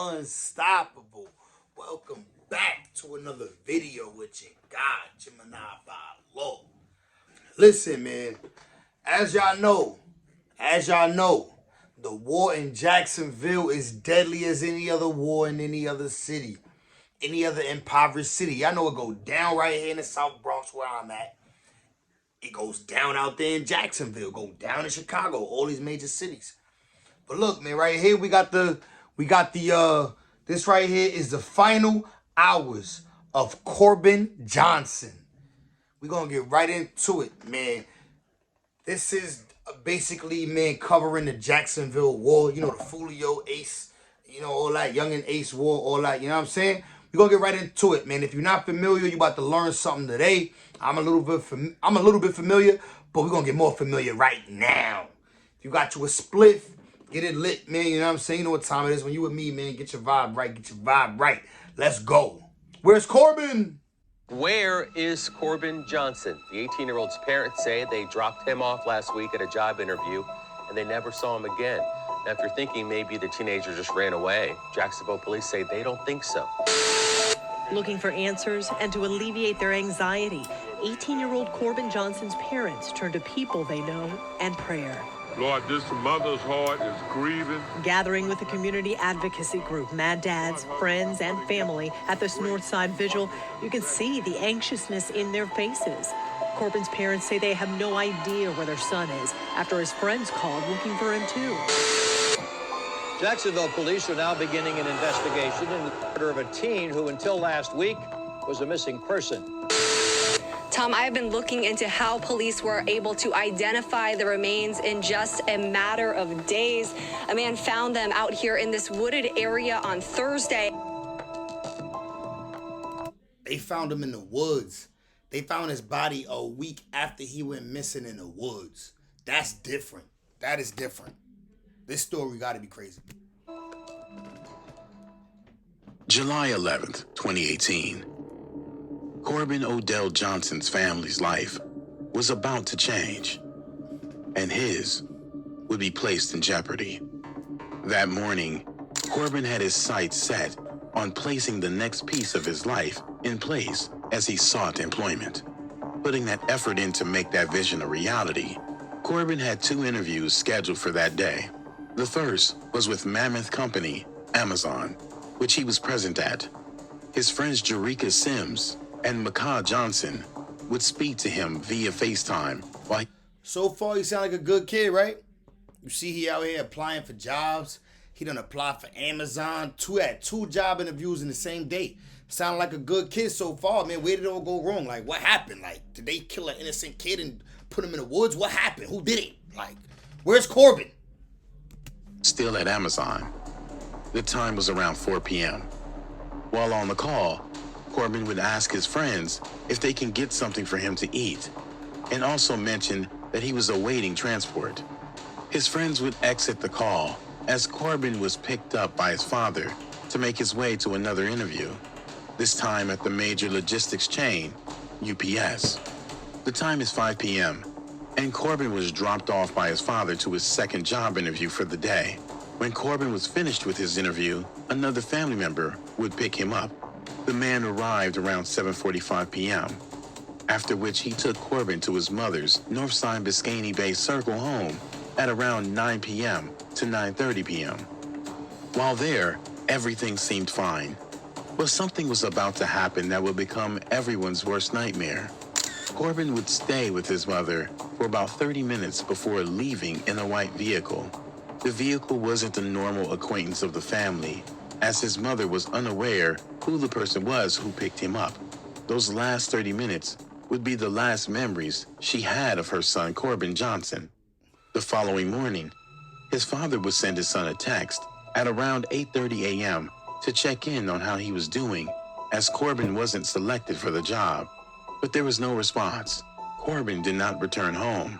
unstoppable. Welcome back to another video with your God, Gemini by Law. Listen, man, as y'all know, the war in Jacksonville is deadly as any other war in any other city, any other impoverished city. Y'all know it go down right here in the South Bronx where I'm at. It goes down out there in Jacksonville, go down in Chicago, all these major cities. But look, man, right here this right here is the final hours of Corbin Johnson. We're gonna get right into it, man. This is basically, man, covering the Jacksonville War, you know, the Fulio Ace, you know, all that, Young and Ace War, all that, you know what I'm saying? We're gonna get right into it, man. If you're not familiar, you're about to learn something today. I'm a little bit familiar, but we're gonna get more familiar right now. If you got you a spliff, get it lit, man. You know what I'm saying? You know what time it is when you with me, man. Get your vibe right. Let's go. Where's Corbin? Where is Corbin Johnson? The 18-year-old's parents say they dropped him off last week at a job interview, and they never saw him again. Now, if you're thinking maybe the teenager just ran away, Jacksonville police say they don't think so. Looking for answers and to alleviate their anxiety, 18-year-old Corbin Johnson's parents turn to people they know and prayer. Lord, this mother's heart is grieving. Gathering with the community advocacy group, Mad Dads, friends, and family at this Northside Vigil, you can see the anxiousness in their faces. Corbin's parents say they have no idea where their son is after his friends called looking for him too. Jacksonville police are now beginning an investigation in the murder of a teen who until last week was a missing person. Tom, I have been looking into how police were able to identify the remains in just a matter of days. A man found them out here in this wooded area on Thursday. They found him in the woods. They found his body a week after he went missing in the woods. That's different. That is different. This story got to be crazy. July 11th, 2018. Corbin Odell Johnson's family's life was about to change, and his would be placed in jeopardy. That morning, Corbin had his sights set on placing the next piece of his life in place as he sought employment. Putting that effort in to make that vision a reality, Corbin had 2 interviews scheduled for that day. The first was with mammoth company Amazon, which he was present at. His friends Jerika Sims and Makah Johnson would speak to him via FaceTime. So far, he sound like a good kid, right? You see he out here applying for jobs. He done applied for Amazon. Had 2 job interviews in the same day. Sound like a good kid so far, man. Where did it all go wrong? Like, what happened? Like, did they kill an innocent kid and put him in the woods? What happened? Who did it? Like, where's Corbin? Still at Amazon. The time was around 4 p.m. While on the call, Corbin would ask his friends if they can get something for him to eat, and also mention that he was awaiting transport. His friends would exit the call as Corbin was picked up by his father to make his way to another interview, this time at the major logistics chain, UPS. The time is 5 p.m., and Corbin was dropped off by his father to his second job interview for the day. When Corbin was finished with his interview, another family member would pick him up. The man arrived around 7:45 p.m., after which he took Corbin to his mother's Northside Biscayne Bay Circle home at around 9 p.m. to 9:30 p.m. While there, everything seemed fine, but something was about to happen that would become everyone's worst nightmare. Corbin would stay with his mother for about 30 minutes before leaving in a white vehicle. The vehicle wasn't a normal acquaintance of the family, as his mother was unaware who the person was who picked him up. Those last 30 minutes would be the last memories she had of her son, Corbin Johnson. The following morning, his father would send his son a text at around 8:30 a.m. to check in on how he was doing, as Corbin wasn't selected for the job. But there was no response. Corbin did not return home,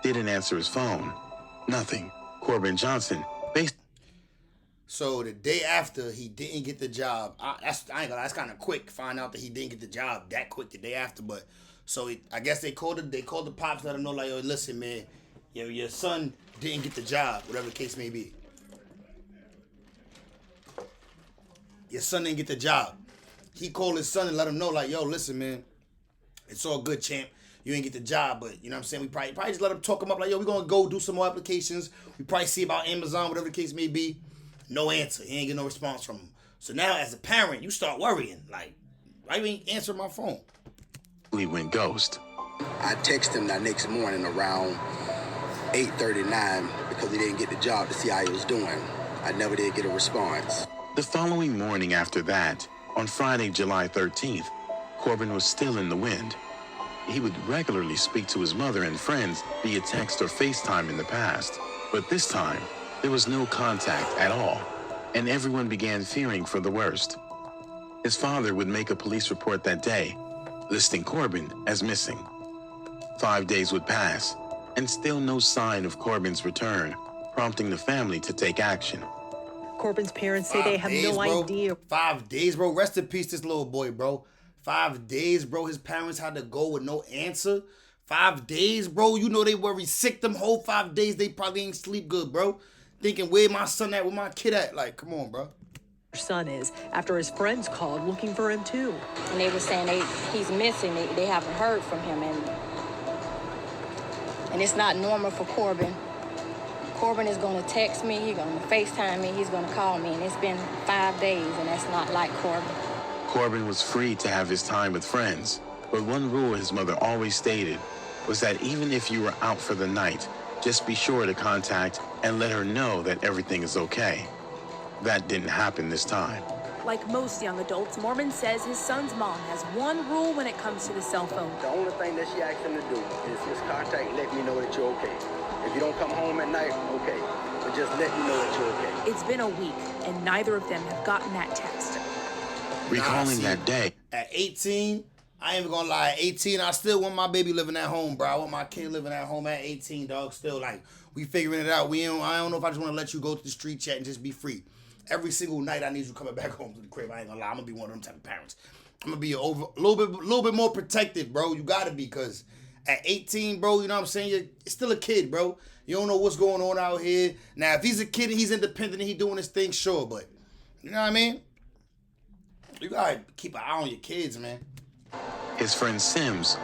didn't answer his phone, nothing. Corbin Johnson, So the day after he didn't get the job, that's kind of quick. Find out that he didn't get the job that quick the day after. But so I guess they called the pops, let him know, like, yo, listen, man, your son didn't get the job, whatever the case may be. your son didn't get the job. He called his son and let him know, like, yo, listen, man, it's all good, champ. You ain't get the job, but you know what I'm saying? We probably just let him talk him up, like, yo, we're going to go do some more applications. We probably see about Amazon, whatever the case may be. No answer. He ain't get no response from him. So now, as a parent, you start worrying, like, why you ain't answering my phone? He went ghost. I texted him that next morning around 8:39 because he didn't get the job to see how he was doing. I never did get a response. The following morning after that, on Friday, July 13th, Corbin was still in the wind. He would regularly speak to his mother and friends via text or FaceTime in the past, but this time, there was no contact at all, and everyone began fearing for the worst. His father would make a police report that day, listing Corbin as missing. 5 days would pass, and still no sign of Corbin's return, prompting the family to take action. Corbin's parents say they have no idea. 5 days, bro. Rest in peace, this little boy, bro. 5 days, bro. His parents had to go with no answer. 5 days, bro. You know they worry sick them whole 5 days. They probably ain't sleep good, bro. Thinking, where my son at? Where my kid at? Like, come on, bro. Son is after his friends called looking for him too. And they were saying he's missing. They haven't heard from him, and it's not normal for Corbin. Corbin is going to text me, he's going to FaceTime me, he's going to call me, and it's been 5 days, and that's not like Corbin. Corbin was free to have his time with friends, but one rule his mother always stated was that even if you were out for the night, just be sure to contact and let her know that everything is okay. That didn't happen this time. Like most young adults, Mormon says his son's mom has one rule when it comes to the cell phone. The only thing that she asked him to do is just contact and let me know that you're okay. If you don't come home at night, okay. But just let me know that you're okay. It's been a week, and neither of them have gotten that text. Recalling that day. At 18, I ain't even gonna lie, at 18, I still want my baby living at home, bro. I want my kid living at home at 18, dog. Still, like, we figuring it out. I don't know if I just want to let you go to the street chat and just be free. Every single night I need you coming back home to the crib. I ain't gonna lie, I'm gonna be one of them type of parents. I'm gonna be a little bit more protective, bro. You gotta be, because at 18, bro, you know what I'm saying? You're still a kid, bro. You don't know what's going on out here. Now, if he's a kid and he's independent and he's doing his thing, sure, but you know what I mean? You gotta keep an eye on your kids, man. His friend Sims,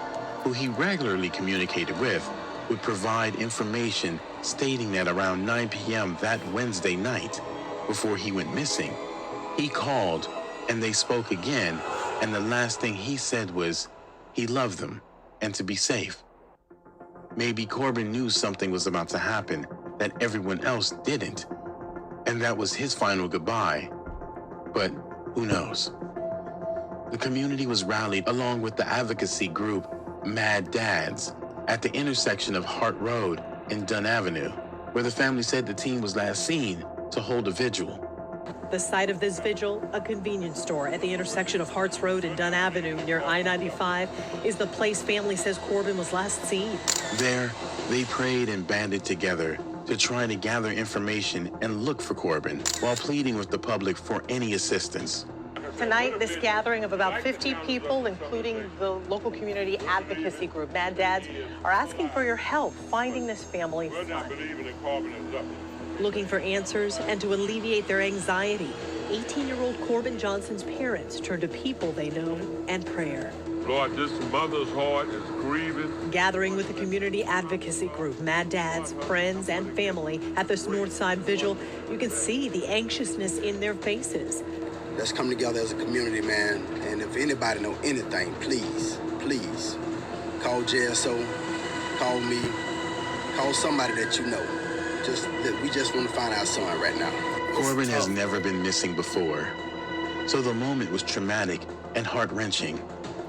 who he regularly communicated with, would provide information stating that around 9 p.m. that Wednesday night, before he went missing, he called and they spoke again, and the last thing he said was he loved them and to be safe. Maybe Corbin knew something was about to happen that everyone else didn't, and that was his final goodbye. But who knows? The community was rallied along with the advocacy group Mad Dads at the intersection of Hart Road and Dunn Avenue, where the family said the teen was last seen to hold a vigil. The site of this vigil, a convenience store at the intersection of Harts Road and Dunn Avenue near I-95, is the place family says Corbin was last seen. There, they prayed and banded together to try to gather information and look for Corbin while pleading with the public for any assistance. Tonight, this gathering of about 50 people, including the local community advocacy group, Mad Dads, are asking for your help finding this family's son. Looking for answers and to alleviate their anxiety, 18-year-old Corbin Johnson's parents turn to people they know and prayer. Lord, this mother's heart is grieving. Gathering with the community advocacy group, Mad Dads, friends, and family at this Northside Vigil, you can see the anxiousness in their faces. Let's come together as a community, man. And if anybody know anything, please, please, call JSO, call me, call somebody that you know. We just want to find our son right now. Corbin has never been missing before, so the moment was traumatic and heart-wrenching.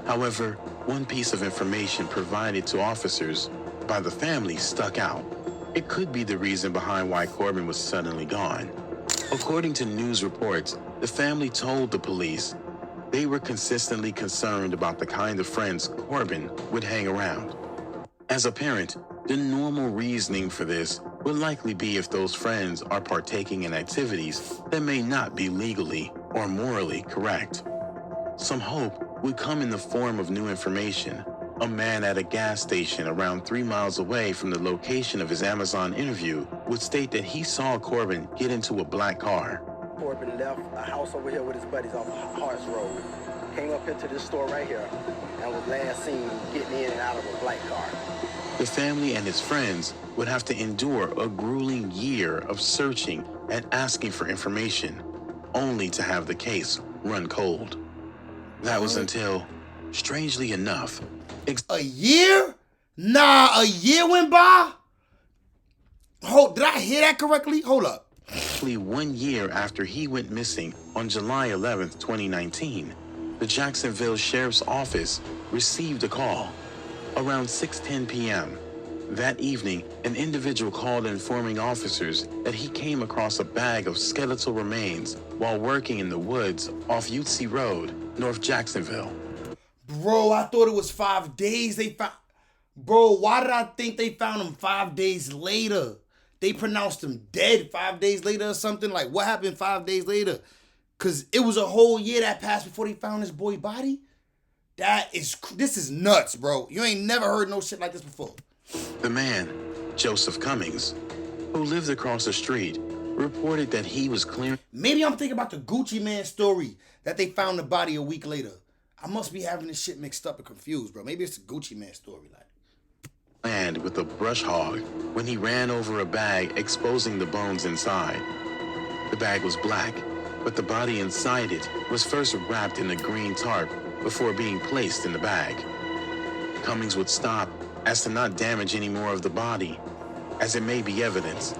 However, one piece of information provided to officers by the family stuck out. It could be the reason behind why Corbin was suddenly gone. According to news reports, the family told the police they were consistently concerned about the kind of friends Corbin would hang around. As a parent, the normal reasoning for this would likely be if those friends are partaking in activities that may not be legally or morally correct. Some hope would come in the form of new information. A man at a gas station around 3 miles away from the location of his Amazon interview would state that he saw Corbin get into a black car. Corbin left a house over here with his buddies off of Harts Road, came up into this store right here, and was last seen getting in and out of a black car. The family and his friends would have to endure a grueling year of searching and asking for information, only to have the case run cold. That was until, strangely enough, a year? Nah, a year went by? Did I hear that correctly? Hold up. Exactly 1 year after he went missing on July 11th, 2019, the Jacksonville Sheriff's Office received a call. Around 6:10 p.m. that evening, an individual called informing officers that he came across a bag of skeletal remains while working in the woods off Utsi Road, North Jacksonville. Bro, I thought it was 5 days they found. Bro, why did I think they found him 5 days later? They pronounced him dead 5 days later or something. Like, what happened 5 days later? Because it was a whole year that passed before they found his boy body. This is nuts, bro. You ain't never heard no shit like this before. The man, Joseph Cummings, who lived across the street, reported that he was clearing. Maybe I'm thinking about the Gucci Man story that they found the body a week later. I must be having this shit mixed up and confused, bro. Maybe it's the Gucci Man story. Land with a brush hog when he ran over a bag, exposing the bones inside. The bag was black, but the body inside it was first wrapped in a green tarp before being placed in the bag. Cummings would stop as to not damage any more of the body, as it may be evidence.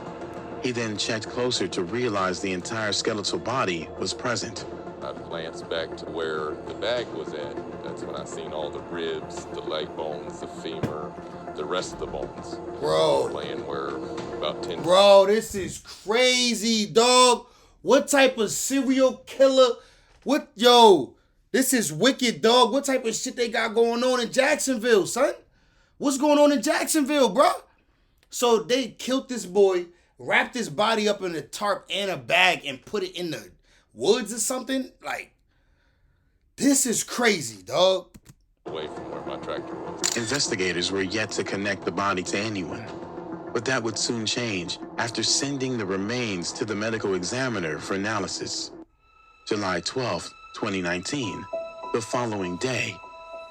He then checked closer to realize the entire skeletal body was present. I glanced back to where the bag was at. That's when I seen all the ribs, the leg bones, the femur, the rest of the bones. Bro. Laying where about 10. Bro, this is crazy, dog. What type of serial killer? This is wicked, dog. What type of shit they got going on in Jacksonville, son? What's going on in Jacksonville, bro? So they killed this boy, wrapped his body up in a tarp and a bag and put it in the woods or something? Like, this is crazy, dog. Away from where my tractor was. Investigators were yet to connect the body to anyone, but that would soon change after sending the remains to the medical examiner for analysis. July 12th, 2019, the following day,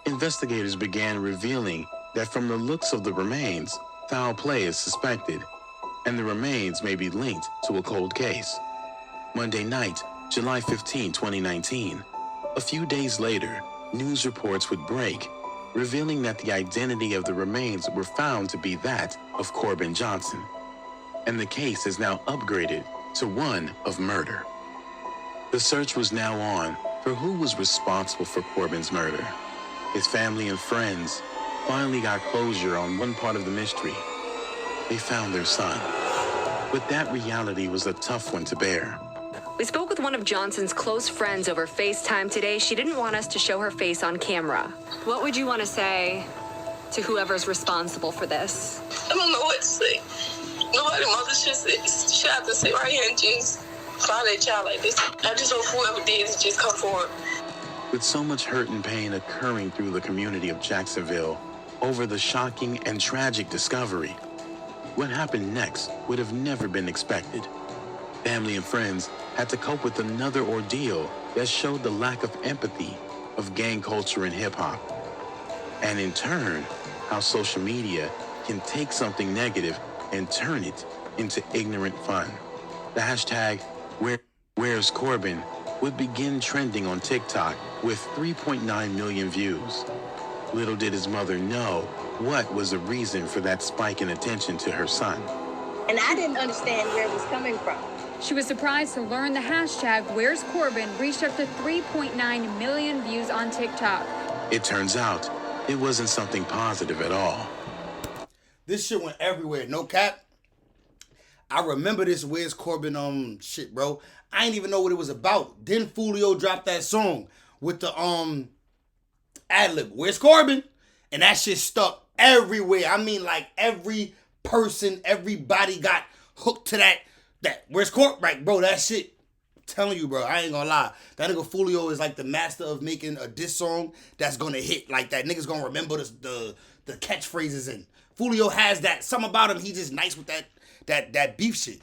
investigators began revealing that from the looks of the remains, foul play is suspected, and the remains may be linked to a cold case. Monday night, July 15, 2019, a few days later, news reports would break, revealing that the identity of the remains were found to be that of Corbin Johnson, and the case is now upgraded to one of murder. The search was now on for who was responsible for Corbin's murder. His family and friends finally got closure on one part of the mystery. They found their son, but that reality was a tough one to bear. We spoke with one of Johnson's close friends over FaceTime today. She didn't want us to show her face on camera. What would you want to say to whoever's responsible for this? I don't know what to say. Nobody mother should have to sit right here and just find a child like this. I just hope whoever did it just come forward. With so much hurt and pain occurring through the community of Jacksonville over the shocking and tragic discovery, what happened next would have never been expected. Family and friends had to cope with another ordeal that showed the lack of empathy of gang culture and hip-hop, and in turn, how social media can take something negative and turn it into ignorant fun. The hashtag Where's Corbin would begin trending on TikTok with 3.9 million views. Little did his mother know what was the reason for that spike in attention to her son. And I didn't understand where it was coming from. She was surprised to learn the hashtag Where's Corbin reached up to 3.9 million views on TikTok. It turns out it wasn't something positive at all. This shit went everywhere, no cap. I remember this Where's Corbin shit, bro. I didn't even know what it was about. Then Fulio dropped that song with the ad-lib, Where's Corbin? And that shit stuck everywhere. I mean, like, every person, everybody got hooked to that Where's Corbin? Right, bro, that shit, I'm telling you, bro, I ain't gonna lie. That nigga Fulio is like the master of making a diss song that's gonna hit. Like, that nigga's gonna remember the catchphrases, and Fulio has that. Something about him, he just nice with that beef shit.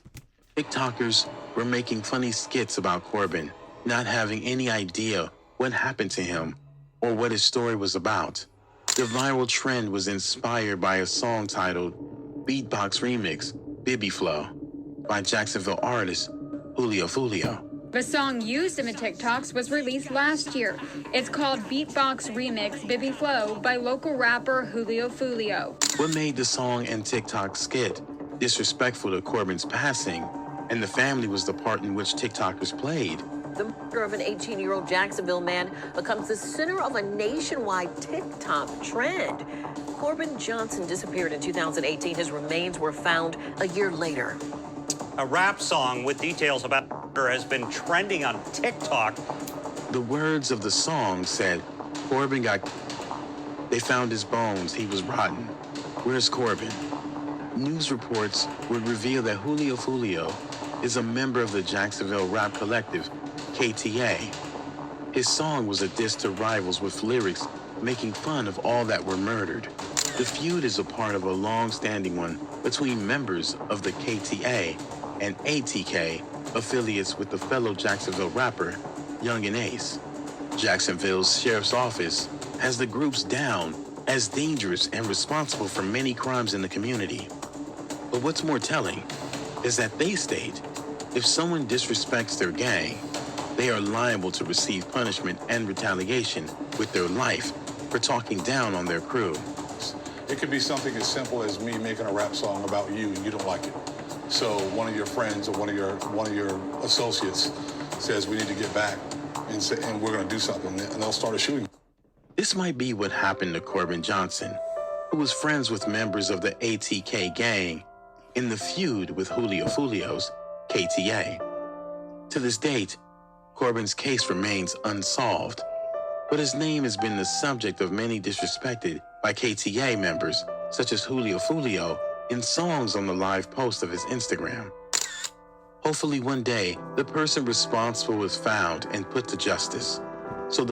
TikTokers were making funny skits about Corbin, not having any idea what happened to him or what his story was about. The viral trend was inspired by a song titled Beatbox Remix, Bibby Flow, by Jacksonville artist Julio Fulio. The song used in the TikToks was released last year. It's called Beatbox Remix Bibby Flow by local rapper Julio Fulio. What made the song and TikTok skit disrespectful to Corbin's passing and the family was the part in which TikTokers played. The murder of an 18-year-old Jacksonville man becomes the center of a nationwide TikTok trend. Corbin Johnson disappeared in 2018. His remains were found a year later. A rap song with details about her has been trending on TikTok. The words of the song said, Corbin got... They found his bones. He was rotten. Where's Corbin? News reports would reveal that Julio Fulio is a member of the Jacksonville rap collective, KTA. His song was a diss to rivals with lyrics making fun of all that were murdered. The feud is a part of a long-standing one between members of the KTA and ATK, affiliates with the fellow Jacksonville rapper, Young and Ace. Jacksonville's Sheriff's Office has the groups down as dangerous and responsible for many crimes in the community. But what's more telling is that they state if someone disrespects their gang, they are liable to receive punishment and retaliation with their life for talking down on their crew. It could be something as simple as me making a rap song about you and you don't like it. So one of your friends or one of your associates says we need to get back and we're going to do something, and they'll start a shooting. This might be what happened to Corbin Johnson, who was friends with members of the ATK gang in the feud with Julio Fulio's KTA. To this date, Corbin's case remains unsolved, but his name has been the subject of many disrespected by KTA members, such as Julio Fulio, in songs on the live post of his Instagram. Hopefully one day, the person responsible is found and put to justice. So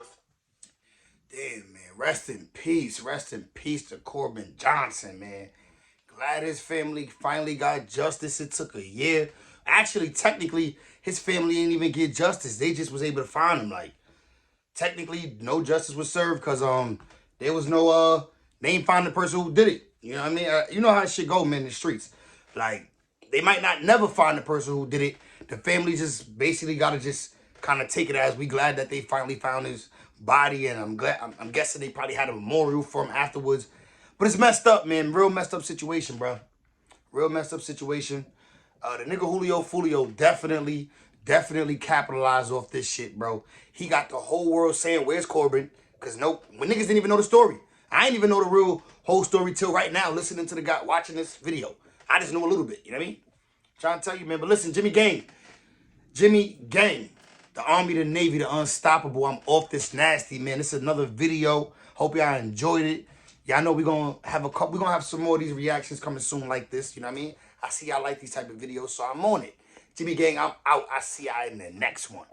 Damn, man. Rest in peace to Corbin Johnson, man. Glad his family finally got justice. It took a year. Actually, technically, his family didn't even get justice. They just was able to find him. Like, technically, no justice was served because there was no they ain't find the person who did it. You know what I mean? You know how shit go, man, in the streets. Like, they might not never find the person who did it. The family just basically got to just kind of take it as we glad that they finally found his body, and I'm guessing they probably had a memorial for him afterwards. But it's messed up, man. Real messed up situation, bro. Real messed up situation. The nigga Julio Fulio definitely capitalized off this shit, bro. He got the whole world saying, where's Corbin? Because when niggas didn't even know the story. I didn't even know the real whole story till right now, listening to the guy watching this video. I just know a little bit, you know what I mean? Trying to tell you, man. But listen, Jimmy Gang, the Army, the Navy, the Unstoppable. I'm off this nasty, man. This is another video. Hope y'all enjoyed it. Y'all know we're gonna have some more of these reactions coming soon like this, you know what I mean? I see y'all like these type of videos, so I'm on it. Jimmy Gang, I'm out. I see y'all in the next one.